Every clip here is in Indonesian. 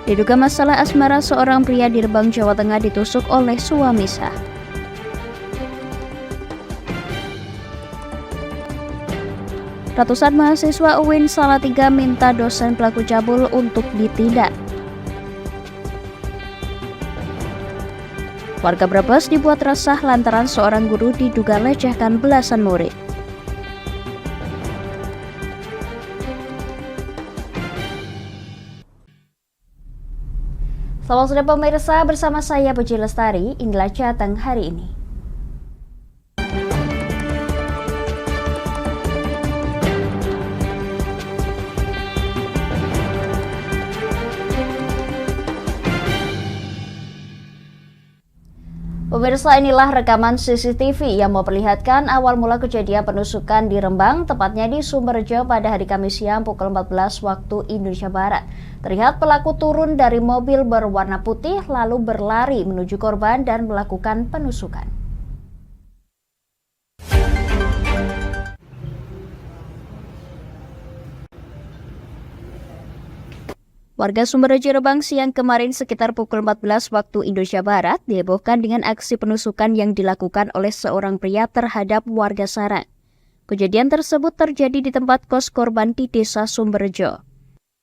Diduga masalah asmara, seorang pria di Rembang, Jawa Tengah ditusuk oleh suami sah. Ratusan mahasiswa UIN Salatiga minta dosen pelaku cabul untuk ditindak. Warga Brebes dibuat resah lantaran seorang guru diduga lecehkan belasan murid. Selamat sore pemirsa, bersama saya Puji Lestari, inilah Jateng hari ini. Pemirsa, inilah rekaman CCTV yang memperlihatkan awal mula kejadian penusukan di Rembang, tepatnya di Sumberjo pada hari Kamis siang pukul 14 waktu Indonesia Barat. Terlihat pelaku turun dari mobil berwarna putih lalu berlari menuju korban dan melakukan penusukan. Warga Sumberjo Rembang siang kemarin sekitar pukul 14 waktu Indonesia Barat dihebohkan dengan aksi penusukan yang dilakukan oleh seorang pria terhadap warga Sarang. Kejadian tersebut terjadi di tempat kos korban di Desa Sumberjo.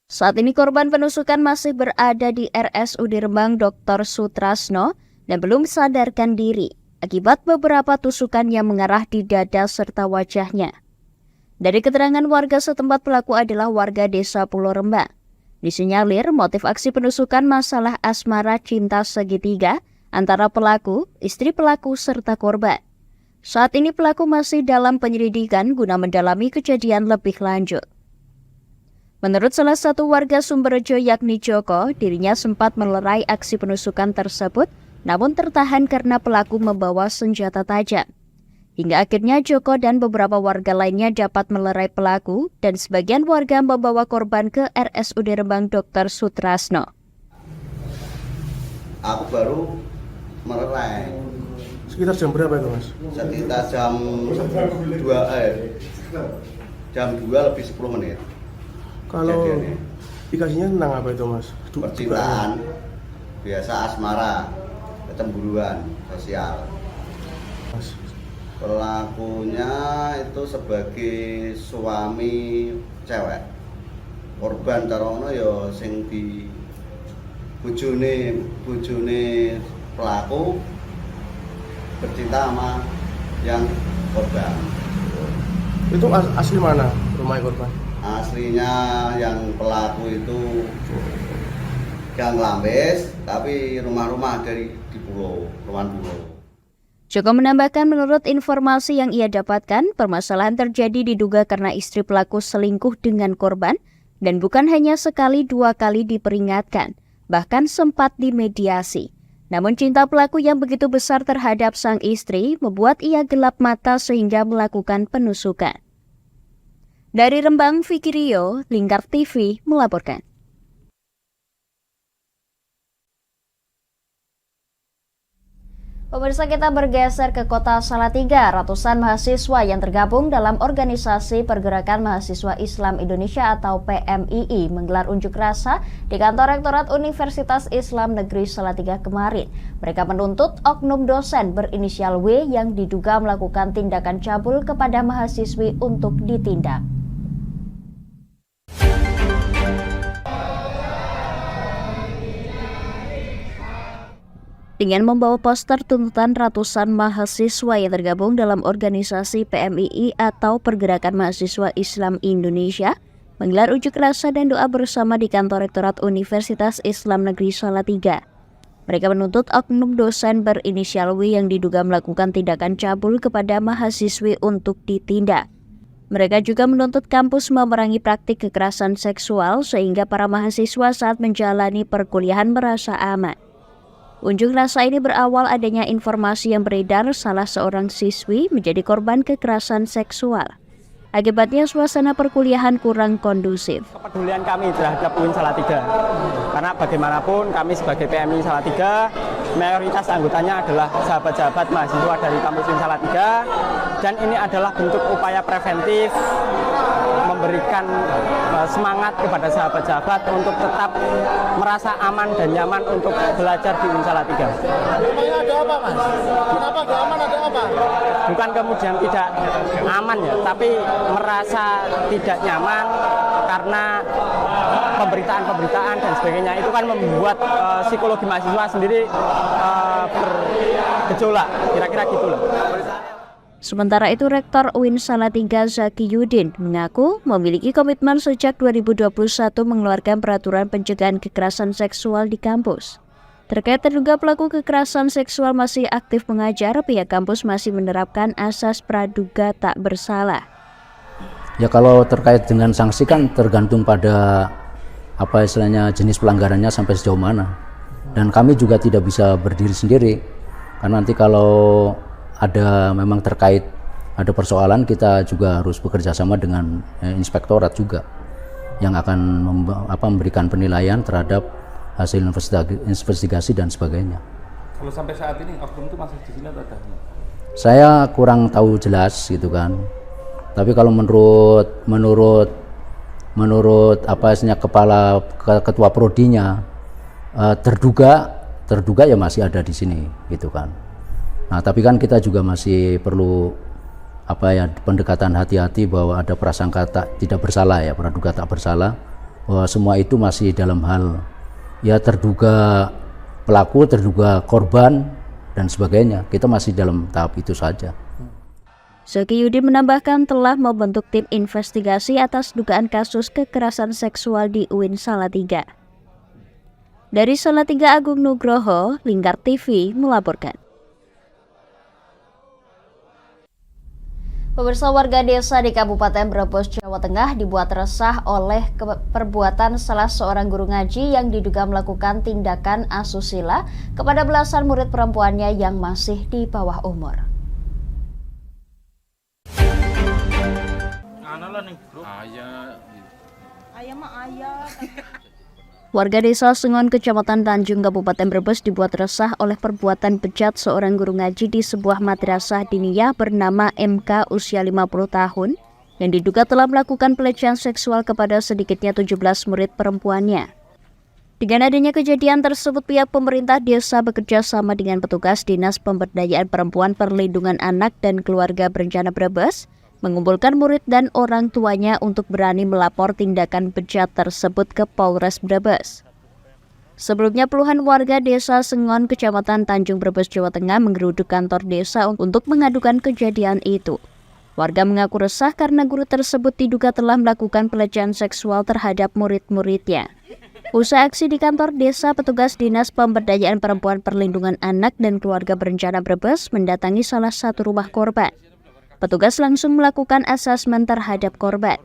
Saat ini korban penusukan masih berada di RSUD Rembang Dr. Sutrasno dan belum sadarkan diri akibat beberapa tusukan yang mengarah di dada serta wajahnya. Dari keterangan warga setempat, pelaku adalah warga Desa Pulau Rembang. Disinyalir motif aksi penusukan masalah asmara cinta segitiga antara pelaku, istri pelaku, serta korban. Saat ini pelaku masih dalam penyelidikan guna mendalami kejadian lebih lanjut. Menurut salah satu warga Sumberjo yakni Joko, dirinya sempat melerai aksi penusukan tersebut, namun tertahan karena pelaku membawa senjata tajam. Hingga akhirnya Joko dan beberapa warga lainnya dapat melerai pelaku dan sebagian warga membawa korban ke RSUD Rembang Dr. Sutrasno. Aku baru melerai. Sekitar jam berapa itu, Mas? Sekitar jam 2 lebih 10 menit. Kalau dikasihnya tentang apa itu, Mas? Percintaan, biasa asmara, kecemburuan sosial. Mas. Pelakunya itu sebagai suami cewek. Korban tarono ya sing di bojone pelaku bercinta sama yang korban. Itu asli mana rumah korban? Aslinya yang pelaku itu Gang Lambes, tapi rumah-rumah dari di pulau, Ruan Pulau. Joko menambahkan menurut informasi yang ia dapatkan, permasalahan terjadi diduga karena istri pelaku selingkuh dengan korban dan bukan hanya sekali 2 kali diperingatkan, bahkan sempat dimediasi. Namun cinta pelaku yang begitu besar terhadap sang istri membuat ia gelap mata sehingga melakukan penusukan. Dari Rembang, Vicky Rio, Lingkar TV melaporkan. Pemirsa, kita bergeser ke kota Salatiga. Ratusan mahasiswa yang tergabung dalam Organisasi Pergerakan Mahasiswa Islam Indonesia atau PMII menggelar unjuk rasa di kantor Rektorat Universitas Islam Negeri Salatiga kemarin. Mereka menuntut oknum dosen berinisial W yang diduga melakukan tindakan cabul kepada mahasiswi untuk ditindak. Dengan membawa poster tuntutan, ratusan mahasiswa yang tergabung dalam organisasi PMII atau Pergerakan Mahasiswa Islam Indonesia menggelar unjuk rasa dan doa bersama di kantor Rektorat Universitas Islam Negeri Salatiga. Mereka menuntut oknum dosen berinisial W yang diduga melakukan tindakan cabul kepada mahasiswi untuk ditindak. Mereka juga menuntut kampus memerangi praktik kekerasan seksual sehingga para mahasiswa saat menjalani perkuliahan merasa aman. Unjuk rasa ini berawal adanya informasi yang beredar salah seorang siswi menjadi korban kekerasan seksual. Akibatnya suasana perkuliahan kurang kondusif. Kepedulian kami terhadap UIN Salatiga, karena bagaimanapun kami sebagai PMI Salatiga, mayoritas anggotanya adalah sahabat-sahabat mahasiswa dari kampus UIN Salatiga, dan ini adalah bentuk upaya preventif memberikan semangat kepada sahabat-sahabat untuk tetap merasa aman dan nyaman untuk belajar di UIN Salatiga. Memangnya ada apa, Mas? Kenapa nggak aman, ada apa? Bukan kemudian tidak aman ya, tapi merasa tidak nyaman karena pemberitaan dan sebagainya itu kan membuat psikologi mahasiswa sendiri bergejolak, kira-kira gitu loh. Sementara itu, Rektor UIN Salatiga Zaki Yudin mengaku memiliki komitmen sejak 2021 mengeluarkan peraturan pencegahan kekerasan seksual di kampus. Terkait terduga pelaku kekerasan seksual masih aktif mengajar, pihak kampus masih menerapkan asas praduga tak bersalah. Ya kalau terkait dengan sanksi kan tergantung pada apa istilahnya jenis pelanggarannya sampai sejauh mana. Dan kami juga tidak bisa berdiri sendiri. Karena nanti kalau ada memang terkait ada persoalan, kita juga harus bekerja sama dengan inspektorat juga yang akan memberikan penilaian terhadap hasil investigasi dan sebagainya. Kalau sampai saat ini oknum itu masih di sini atau ada? Saya kurang tahu jelas gitu kan. Tapi kalau menurut apa istilahnya ketua prodinya terduga ya masih ada di sini gitu kan. Nah, tapi kan kita juga masih perlu pendekatan hati-hati bahwa ada prasangka tidak bersalah ya, praduga tak bersalah, bahwa semua itu masih dalam hal ya terduga pelaku, terduga korban dan sebagainya. Kita masih dalam tahap itu saja. Zaki Yudin menambahkan telah membentuk tim investigasi atas dugaan kasus kekerasan seksual di UIN Salatiga. Dari Salatiga, Agung Nugroho, Lingkar TV melaporkan. Pemirsa, warga desa di Kabupaten Brebes, Jawa Tengah dibuat resah oleh perbuatan salah seorang guru ngaji yang diduga melakukan tindakan asusila kepada belasan murid perempuannya yang masih di bawah umur. Warga desa Sengon, Kecamatan Tanjung, Kabupaten Brebes dibuat resah oleh perbuatan bejat seorang guru ngaji di sebuah madrasah diniyah bernama MK usia 50 tahun yang diduga telah melakukan pelecehan seksual kepada sedikitnya 17 murid perempuannya. Dengan adanya kejadian tersebut, pihak pemerintah desa bekerja sama dengan petugas Dinas Pemberdayaan Perempuan, Perlindungan Anak dan Keluarga Berencana Brebes mengumpulkan murid dan orang tuanya untuk berani melapor tindakan bejat tersebut ke Polres Brebes. Sebelumnya, puluhan warga desa Sengon, Kecamatan Tanjung, Brebes, Jawa Tengah menggeruduk kantor desa untuk mengadukan kejadian itu. Warga mengaku resah karena guru tersebut diduga telah melakukan pelecehan seksual terhadap murid-muridnya. Usai aksi di kantor desa, petugas Dinas Pemberdayaan Perempuan, Perlindungan Anak dan Keluarga Berencana Brebes mendatangi salah satu rumah korban. Petugas langsung melakukan asesmen terhadap korban.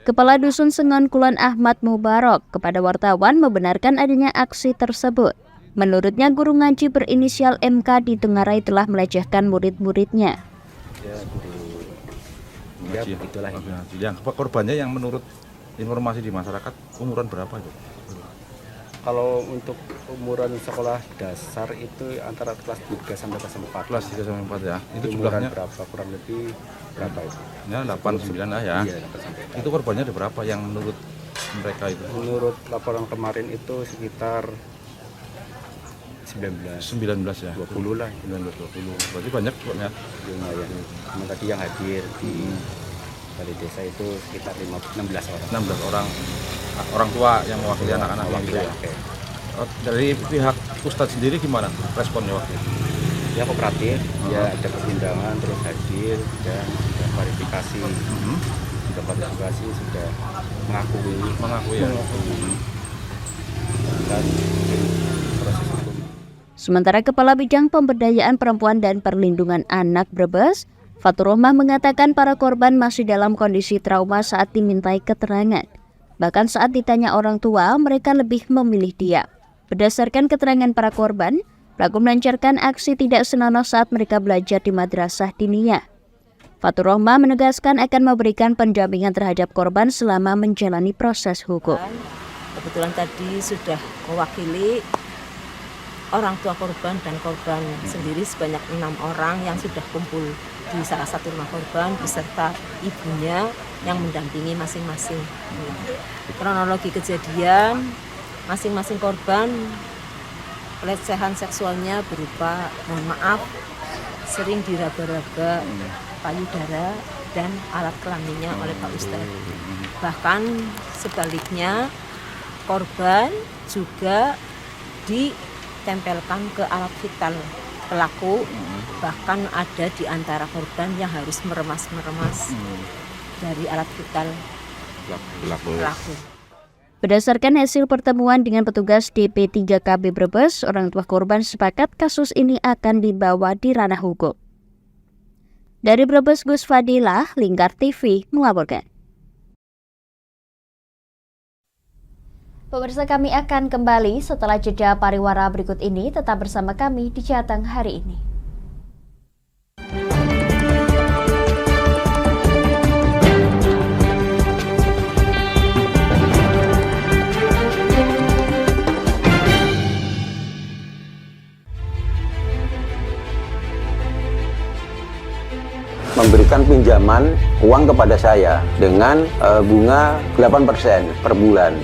Kepala Dusun Sengon Kulon Ahmad Mubarok kepada wartawan membenarkan adanya aksi tersebut. Menurutnya, guru ngaji berinisial MK di Tenggarai telah melecehkan murid-muridnya. Ya, begitulah. Yang korbannya yang menurut informasi di masyarakat umuran berapa itu? Kalau untuk umuran sekolah dasar itu antara kelas 3 sampai kelas 4. Kelas 3 sampai 4 ya. Itu umuran jumlahnya berapa? Kurang lebih berapa itu? Ya 8 9 lah ya. Iya, 8 9. Itu korbannya ada berapa yang menurut mereka itu? Menurut laporan kemarin itu sekitar 19 ya. 20 lah. 19 20. Berarti banyak ya. Lumayan. Cuma tadi yang hadir di balai desa itu sekitar 16 orang. 16 orang tua yang mewakili anak-anak gitu ya. Dari pihak Ustadz sendiri gimana responnya waktu itu? Ya kooperatif, ya ada pertimbangan terus hadir dan sudah klarifikasi. Sudah klarifikasi, sudah mengakui ya. Dan proses hukum. Sementara Kepala Bidang Pemberdayaan Perempuan dan Perlindungan Anak Brebes, Fatur Rohmah, mengatakan para korban masih dalam kondisi trauma saat dimintai keterangan. Bahkan saat ditanya orang tua, mereka lebih memilih diam. Berdasarkan keterangan para korban, pelaku melancarkan aksi tidak senonoh saat mereka belajar di madrasah diniyah. Fatur Rohmah menegaskan akan memberikan pendampingan terhadap korban selama menjalani proses hukum. Kebetulan tadi sudah mewakili orang tua korban dan korban sendiri sebanyak 6 orang yang sudah kumpul di salah satu rumah korban beserta ibunya yang mendampingi masing-masing. Kronologi kejadian, masing-masing korban pelecehan seksualnya berupa, mohon maaf, sering diraba-raba payudara dan alat kelaminnya oleh Pak Ustadz. Bahkan sebaliknya, korban juga ditempelkan ke alat vital pelaku. Bahkan ada di antara korban yang harus meremas-meremas dari alat vital pelaku. Berdasarkan hasil pertemuan dengan petugas DP3KB Brebes, orang tua korban sepakat kasus ini akan dibawa di ranah hukum. Dari Brebes, Gus Fadilah, Lingkar TV melaporkan. Pemirsa, kami akan kembali setelah jeda pariwara berikut ini. Tetap bersama kami di Jateng hari ini. Memberikan pinjaman uang kepada saya dengan bunga 8% per bulan.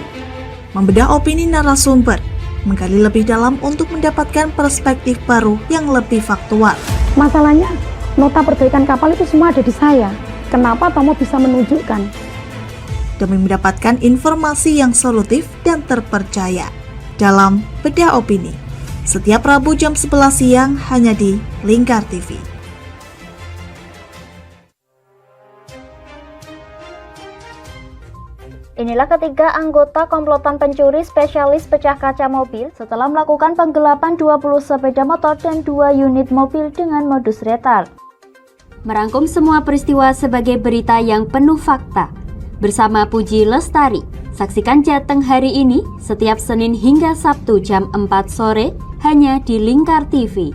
Membedah opini narasumber, menggali lebih dalam untuk mendapatkan perspektif baru yang lebih faktual. Masalahnya, nota perbaikan kapal itu semua ada di saya. Kenapa Tomo bisa menunjukkan? Demi mendapatkan informasi yang solutif dan terpercaya dalam Bedah Opini. Setiap Rabu jam 11 siang hanya di Lingkar TV. Inilah ketiga anggota komplotan pencuri spesialis pecah kaca mobil setelah melakukan penggelapan 20 sepeda motor dan 2 unit mobil dengan modus retal. Merangkum semua peristiwa sebagai berita yang penuh fakta. Bersama Puji Lestari, saksikan Jateng hari ini setiap Senin hingga Sabtu jam 4 sore hanya di Lingkar TV.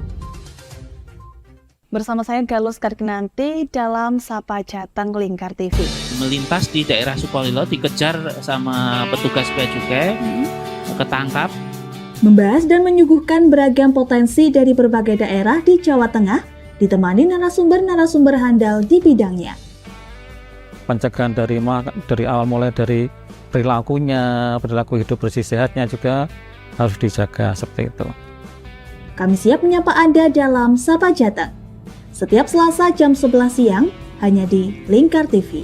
Bersama saya Galus Karkinanti dalam Sapa Jateng Lingkar TV. Melintas di daerah Sukolilo dikejar sama petugas bea cukai, ketangkap. Membahas dan menyuguhkan beragam potensi dari berbagai daerah di Jawa Tengah, ditemani narasumber-narasumber handal di bidangnya. Pencegahan dari awal mulai dari perilakunya, perilaku hidup bersih sehatnya juga harus dijaga seperti itu. Kami siap menyapa Anda dalam Sapa Jateng. Setiap Selasa jam 11 siang hanya di Lingkar TV.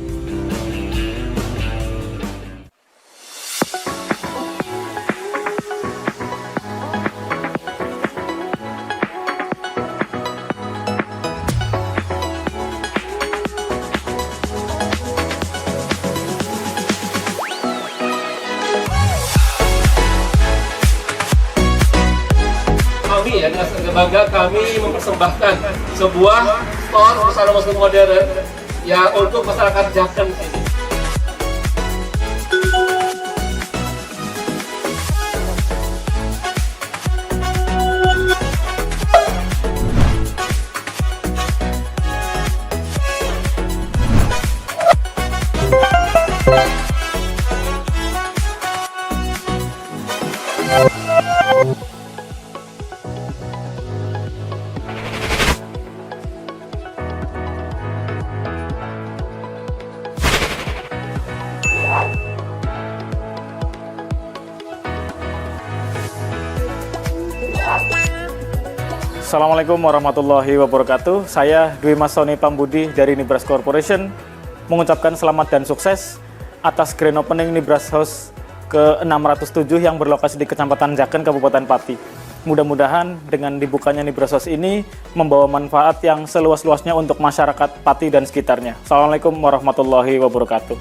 Kami ya, dengan bangga kami mempersembahkan sebuah store busana muslim modern yang untuk masyarakat Jateng ini. Assalamualaikum warahmatullahi wabarakatuh. Saya Dwi Mas Sony Pambudi dari Nibras Corporation mengucapkan selamat dan sukses atas grand opening Nibras House ke-607 yang berlokasi di Kecamatan Jaken, Kabupaten Pati. Mudah-mudahan dengan dibukanya Nibras House ini membawa manfaat yang seluas-luasnya untuk masyarakat Pati dan sekitarnya. Assalamualaikum warahmatullahi wabarakatuh.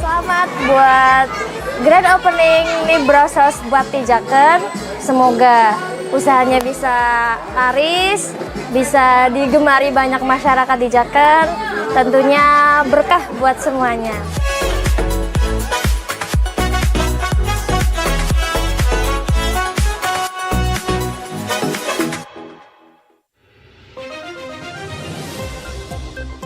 Selamat buat grand opening Nibras House buat di Jaken. Semoga usahanya bisa laris, bisa digemari banyak masyarakat di Jaken. Tentunya berkah buat semuanya.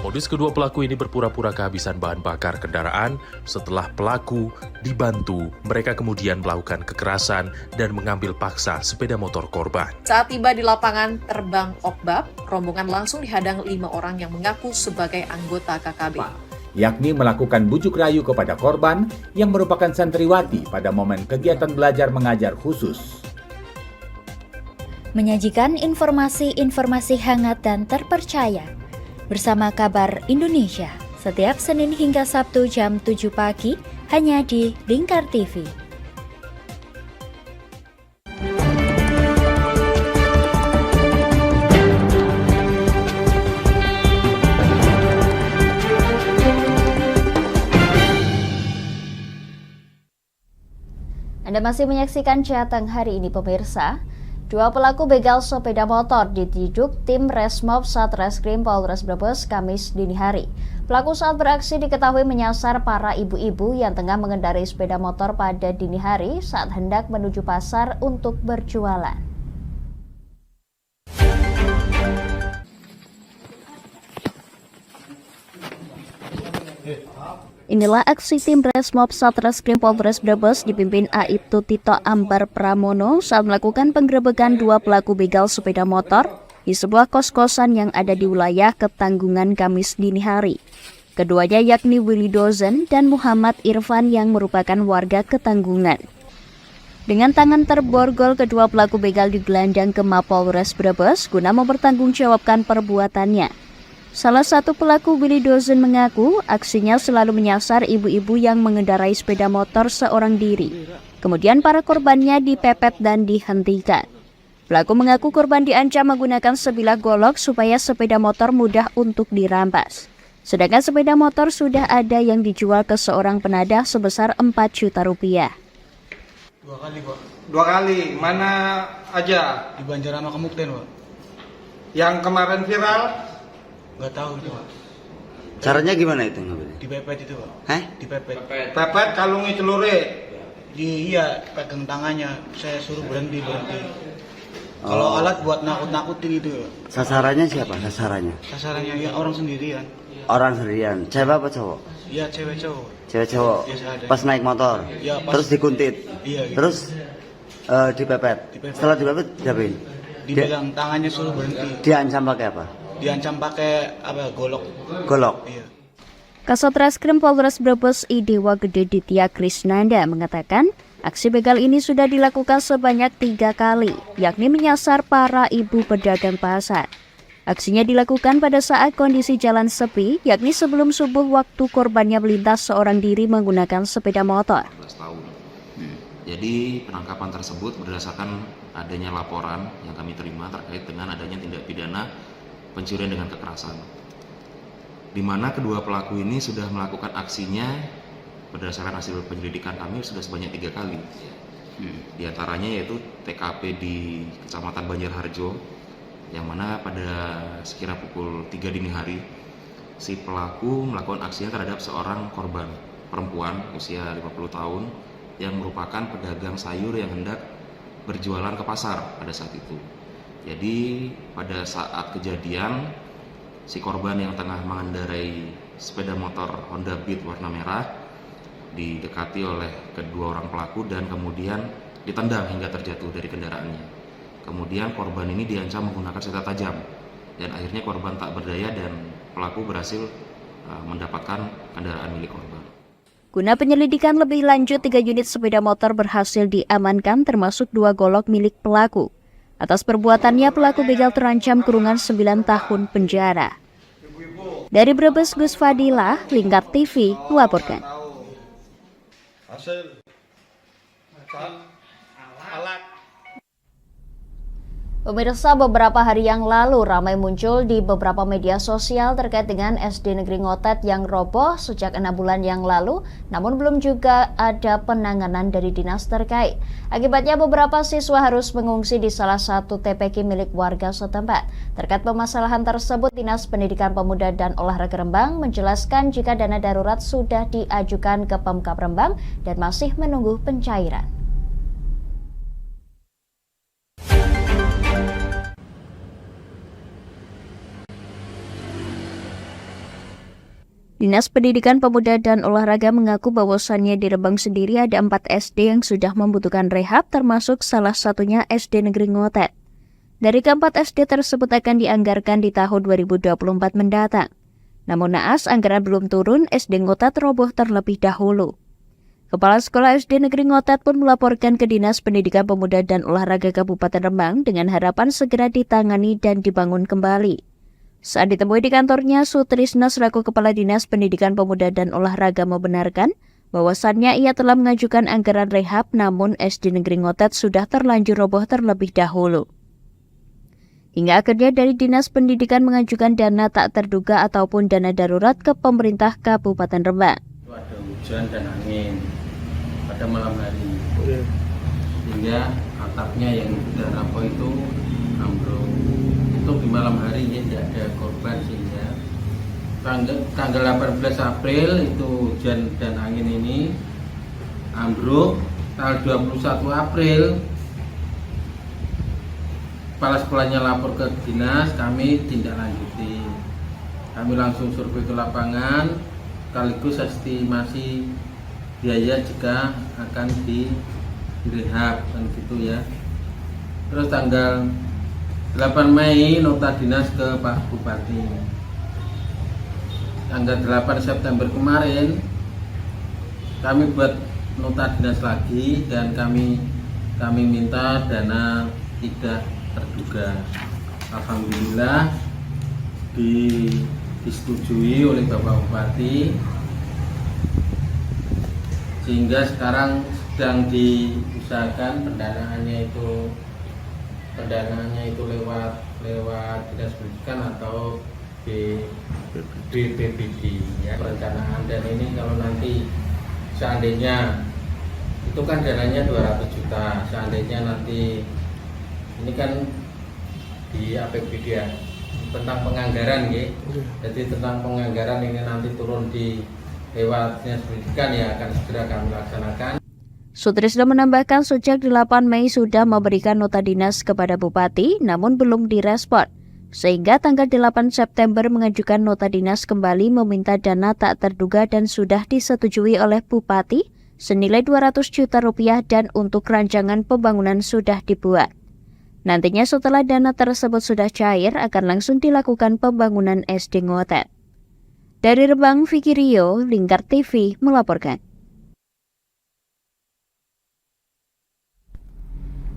Mode Modus kedua pelaku ini berpura-pura kehabisan bahan bakar kendaraan. Setelah pelaku dibantu, mereka kemudian melakukan kekerasan dan mengambil paksa sepeda motor korban. Saat tiba di lapangan terbang Okbab, rombongan langsung dihadang 5 orang yang mengaku sebagai anggota KKB. Yakni melakukan bujuk rayu kepada korban yang merupakan santriwati pada momen kegiatan belajar mengajar khusus. Menyajikan informasi-informasi hangat dan terpercaya bersama Kabar Indonesia setiap Senin hingga Sabtu jam 7 pagi hanya di Lingkar TV. Anda masih menyaksikan Jateng hari ini pemirsa. 2 pelaku begal sepeda motor diciduk tim Resmob Satreskrim Polres Brebes Kamis dini hari. Pelaku saat beraksi diketahui menyasar para ibu-ibu yang tengah mengendarai sepeda motor pada dini hari saat hendak menuju pasar untuk berjualan. Inilah aksi tim Resmob Satreskrim Polres Brebes dipimpin Aibtu Tito Ambar Pramono saat melakukan penggerebekan 2 pelaku begal sepeda motor di sebuah kos-kosan yang ada di wilayah Ketanggungan Kamis dini hari. Keduanya yakni Willy Dozen dan Muhammad Irfan yang merupakan warga Ketanggungan. Dengan tangan terborgol, kedua pelaku begal digelandang ke Mapolres Brebes guna mempertanggungjawabkan perbuatannya. Salah satu pelaku, Willy Dozen, mengaku aksinya selalu menyasar ibu-ibu yang mengendarai sepeda motor seorang diri. Kemudian para korbannya dipepet dan dihentikan. Pelaku mengaku korban diancam menggunakan sebilah golok supaya sepeda motor mudah untuk dirampas. Sedangkan sepeda motor sudah ada yang dijual ke seorang penadah sebesar 4 juta rupiah. 2 kali, Pak. 2 kali, mana aja? Di Banjarama Kemukten, Pak. Yang kemarin viral? Nggak tahu itu, Pak. Caranya gimana itu ngambilnya? Dipepet itu, Pak. Hah? Dipepet. Pepet kalungi celurit. Iya, pegang tangannya. Saya suruh berhenti. Kalau alat buat nakut-nakutin itu. Sasarannya siapa? Sasarannya ya orang sendirian. Orang sendirian. Cewek apa cowok? Iya, cewek cowok. Cewek cowok. Pas naik motor. Ya, pas. Terus dikuntit. Iya. Gitu. Terus dipepet. Setelah dipepet diapain? Dipegang tangannya suruh berhenti. Diancam pakai apa? Diancam pakai golok. Iya. Kasat Reskrim Polres Brebes Idewa Gede Ditya Krisnanda mengatakan aksi begal ini sudah dilakukan sebanyak 3 kali, yakni menyasar para ibu pedagang pasar. Aksinya dilakukan pada saat kondisi jalan sepi, yakni sebelum subuh waktu korbannya melintas seorang diri menggunakan sepeda motor. 12 tahun. Jadi penangkapan tersebut berdasarkan adanya laporan yang kami terima terkait dengan adanya tindak pidana pencurian dengan kekerasan, di mana kedua pelaku ini sudah melakukan aksinya berdasarkan hasil penyelidikan kami sudah sebanyak 3 kali. Di antaranya yaitu TKP di Kecamatan Banjarharjo, yang mana pada sekira pukul 3 dini hari si pelaku melakukan aksinya terhadap seorang korban perempuan usia 50 tahun yang merupakan pedagang sayur yang hendak berjualan ke pasar pada saat itu. Jadi pada saat kejadian si korban yang tengah mengendarai sepeda motor Honda Beat warna merah didekati oleh kedua orang pelaku dan kemudian ditendang hingga terjatuh dari kendaraannya. Kemudian korban ini diancam menggunakan senjata tajam dan akhirnya korban tak berdaya dan pelaku berhasil mendapatkan kendaraan milik korban. Guna penyelidikan lebih lanjut, 3 unit sepeda motor berhasil diamankan termasuk 2 golok milik pelaku. Atas perbuatannya, pelaku begal terancam kurungan 9 tahun penjara. Dari Brebes, Gus Fadilah, Lingkar TV, melaporkan. Pemirsa, beberapa hari yang lalu ramai muncul di beberapa media sosial terkait dengan SD Negeri Ngotet yang roboh sejak 6 bulan yang lalu, namun belum juga ada penanganan dari dinas terkait. Akibatnya beberapa siswa harus mengungsi di salah satu TPQ milik warga setempat. Terkait permasalahan tersebut, Dinas Pendidikan Pemuda dan Olahraga Rembang menjelaskan jika dana darurat sudah diajukan ke Pemkab Rembang dan masih menunggu pencairan. Dinas Pendidikan Pemuda dan Olahraga mengaku bahwasannya di Rembang sendiri ada 4 SD yang sudah membutuhkan rehab, termasuk salah satunya SD Negeri Ngotet. Dari keempat SD tersebut akan dianggarkan di tahun 2024 mendatang. Namun naas anggaran belum turun, SD Ngotet roboh terlebih dahulu. Kepala Sekolah SD Negeri Ngotet pun melaporkan ke Dinas Pendidikan Pemuda dan Olahraga Kabupaten Rembang dengan harapan segera ditangani dan dibangun kembali. Saat ditemui di kantornya, Sutrisna selaku Kepala Dinas Pendidikan Pemuda dan Olahraga membenarkan bahwasannya ia telah mengajukan anggaran rehab, namun SD Negeri Ngotet sudah terlanjur roboh terlebih dahulu. Hingga akhirnya dari Dinas Pendidikan mengajukan dana tak terduga ataupun dana darurat ke pemerintah Kabupaten Rembang. Ada hujan dan angin pada malam hari, sehingga atapnya yang sudah rapuh itu ambruk. Itu di malam hari ya, tidak ada korban, sehingga tanggal 18 April itu hujan dan angin ini ambruk. Tanggal 21 April kepala sekolahnya lapor ke dinas, kami tindak lanjuti. Kami langsung survei ke lapangan, sekaligus estimasi biaya jika akan direhab kan gitu ya. Terus tanggal 8 Mei nota dinas ke Pak Bupati. Tanggal 8 September kemarin kami buat nota dinas lagi dan kami minta dana tidak terduga. Alhamdulillah disetujui oleh Bapak Bupati, sehingga sekarang sedang diusahakan pendanaannya itu lewat Dinas Pendidikan atau BPBD ya, perencanaan. Dan ini kalau nanti seandainya itu kan dananya 200 juta, seandainya nanti ini kan di APBD ya, tentang penganggaran ya. Jadi tentang penganggaran ini nanti turun di lewat Dinas Pendidikan ya, akan segera kami laksanakan. Sutrisna menambahkan sejak 8 Mei sudah memberikan nota dinas kepada Bupati, namun belum direspon. Sehingga tanggal 8 September mengajukan nota dinas kembali meminta dana tak terduga dan sudah disetujui oleh Bupati senilai 200 juta rupiah dan untuk rancangan pembangunan sudah dibuat. Nantinya setelah dana tersebut sudah cair akan langsung dilakukan pembangunan SD Ngotet. Dari Rembang, Vicky Rio, Lingkar TV melaporkan.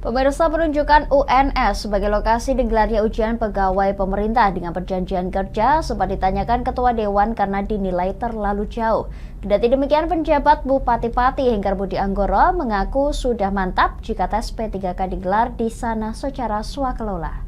Pemirsa, penunjukan UNS sebagai lokasi digelarnya ujian pegawai pemerintah dengan perjanjian kerja sempat ditanyakan Ketua Dewan karena dinilai terlalu jauh. Kendati demikian, penjabat Bupati Pati Hengkar Budi Anggoro mengaku sudah mantap jika tes P3K digelar di sana secara swakelola.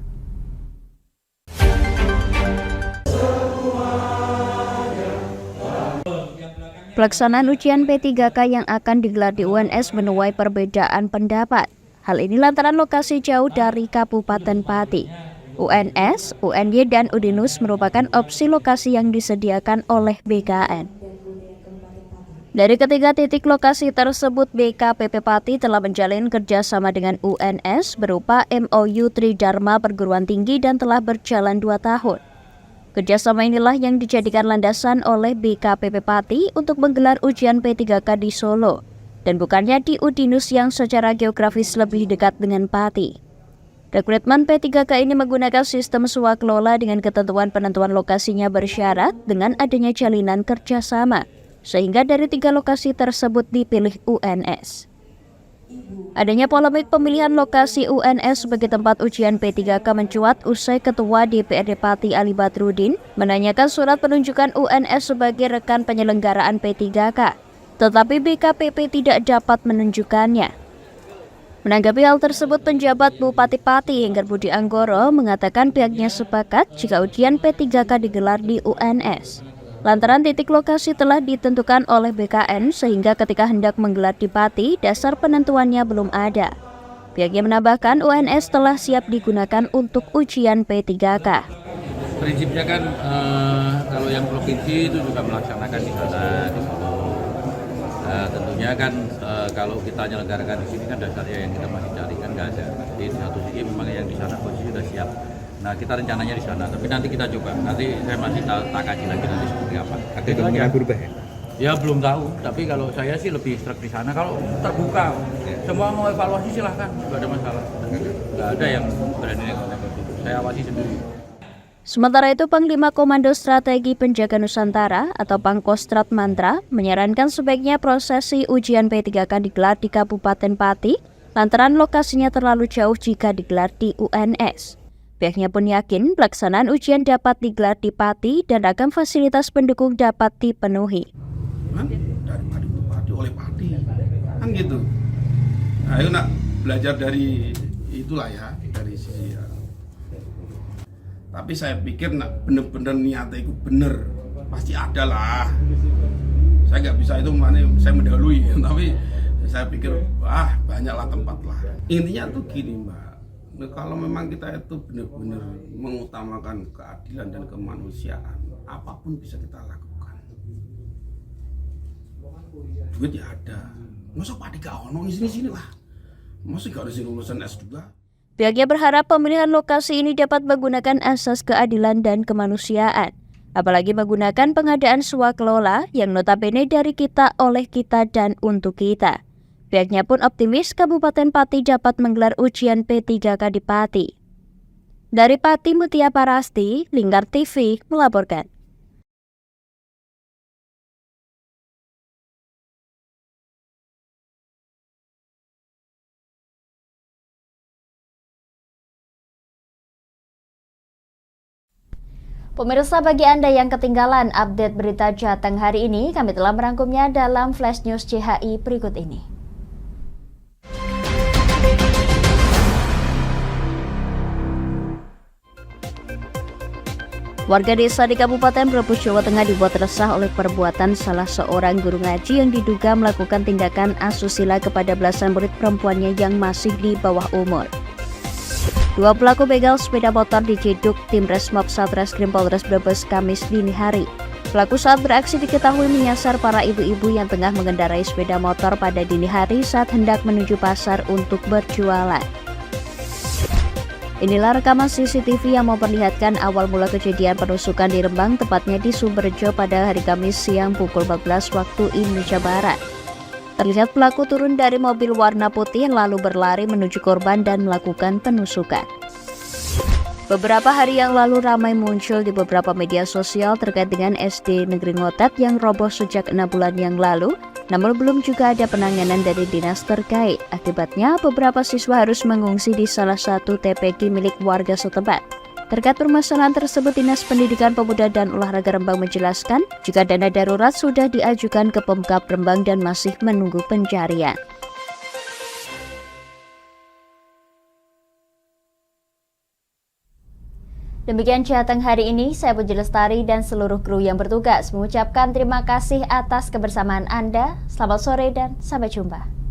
Pelaksanaan ujian P3K yang akan digelar di UNS menuai perbedaan pendapat. Hal ini lantaran lokasi jauh dari Kabupaten Pati. UNS, UNY, dan Udinus merupakan opsi lokasi yang disediakan oleh BKN. Dari ketiga titik lokasi tersebut, BKPP Pati telah menjalin kerjasama dengan UNS berupa MOU Tridharma Perguruan Tinggi dan telah berjalan 2 tahun. Kerjasama inilah yang dijadikan landasan oleh BKPP Pati untuk menggelar ujian P3K di Solo, dan bukannya di Udinus yang secara geografis lebih dekat dengan Pati. Rekrutmen P3K ini menggunakan sistem swakelola dengan ketentuan penentuan lokasinya bersyarat dengan adanya jalinan kerjasama, sehingga dari 3 lokasi tersebut dipilih UNS. Adanya polemik pemilihan lokasi UNS sebagai tempat ujian P3K mencuat usai Ketua DPRD Pati Ali Badrudin menanyakan surat penunjukan UNS sebagai rekan penyelenggaraan P3K. Tetapi BKPP tidak dapat menunjukkannya. Menanggapi hal tersebut, penjabat Bupati Pati Hengkar Budi Anggoro mengatakan pihaknya sepakat jika ujian P3K digelar di UNS. Lantaran titik lokasi telah ditentukan oleh BKN sehingga ketika hendak menggelar di Pati, dasar penentuannya belum ada. Pihaknya menambahkan UNS telah siap digunakan untuk ujian P3K. Prinsipnya kan kalau yang provinsi itu juga melaksanakan di sana, di Solo. Tentunya kan kalau kita menyelenggarakan di sini kan dasarnya yang kita masih cari kan nggak ada. Di satu sisi memang yang di sana posisi sudah siap Nah, kita rencananya di sana, tapi nanti kita coba. Nanti saya masih tak kaji lagi nanti seperti apa. Ada kemungkinan berubah ya? Ya belum tahu, tapi kalau saya sih lebih strict di sana. Kalau terbuka, semua mau evaluasi silahkan, nggak ada masalah. Nggak ada yang berani negatif. Saya awasi sendiri. Sementara itu, Panglima Komando Strategi Penjaga Nusantara atau Pangkostrat Mantra menyarankan sebaiknya prosesi ujian P3K digelar di Kabupaten Pati lantaran lokasinya terlalu jauh jika digelar di UNS. Pihaknya pun yakin pelaksanaan ujian dapat digelar di Pati dan ragam fasilitas pendukung dapat dipenuhi. Dari Pati ke Pati oleh Pati, kan gitu. Nah, ayo nak belajar dari itulah ya, dari sisi ya. Tapi saya pikir nak bener-bener niatnya itu bener, pasti ada lah. Saya nggak bisa itu mana saya mendahului, tapi saya pikir banyaklah tempat lah. Intinya tuh gini Mbak, kalau memang kita itu benar-benar mengutamakan keadilan dan kemanusiaan, apapun bisa kita lakukan. Duit ya ada, masa Pati gak ono sini lah, masa gak ada lulusan S2. Pihaknya berharap pemilihan lokasi ini dapat menggunakan asas keadilan dan kemanusiaan, apalagi menggunakan pengadaan swakelola yang notabene dari kita, oleh kita, dan untuk kita. Pihaknya pun optimis Kabupaten Pati dapat menggelar ujian P3K di Pati. Dari Pati, Mutia Parasti, Lingkar TV melaporkan. Pemirsa, bagi Anda yang ketinggalan update berita Jateng hari ini, kami telah merangkumnya dalam Flash News CHI berikut ini. Warga desa di Kabupaten Brebes, Jawa Tengah dibuat resah oleh perbuatan salah seorang guru ngaji yang diduga melakukan tindakan asusila kepada belasan murid perempuannya yang masih di bawah umur. Dua pelaku begal sepeda motor diciduk tim Resmob Satreskrim Polres Brebes Kamis dini hari. Pelaku saat beraksi diketahui menyasar para ibu-ibu yang tengah mengendarai sepeda motor pada dini hari saat hendak menuju pasar untuk berjualan. Inilah rekaman CCTV yang memperlihatkan awal mula kejadian penusukan di Rembang, tepatnya di Sumberjo pada hari Kamis siang pukul 14 waktu Indonesia Barat. Terlihat pelaku turun dari mobil warna putih lalu berlari menuju korban dan melakukan penusukan. Beberapa hari yang lalu ramai muncul di beberapa media sosial terkait dengan SD Negeri Ngotet yang roboh sejak 6 bulan yang lalu, namun belum juga ada penanganan dari dinas terkait. Akibatnya, beberapa siswa harus mengungsi di salah satu TPQ milik warga setempat. Terkait permasalahan tersebut, Dinas Pendidikan Pemuda dan Olahraga Rembang menjelaskan jika dana darurat sudah diajukan ke Pemkab Rembang dan masih menunggu pencarian. Demikian Jateng hari ini, saya Puji Lestari dan seluruh kru yang bertugas mengucapkan terima kasih atas kebersamaan Anda. Selamat sore dan sampai jumpa.